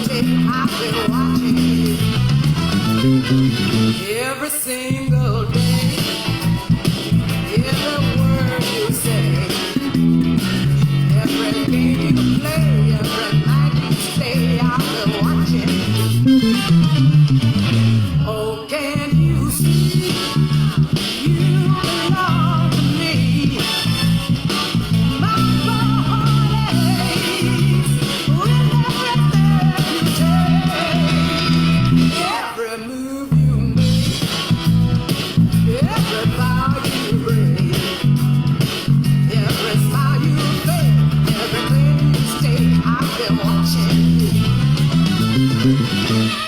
take, I've been watching every single day, every word you say, every game you play, every night you stay, I've been watching. Oh, can you see you belong to me? My heart aches with every step you take, every move you make, every vow you break, every smile you fake, every place you stay. I've been watching you.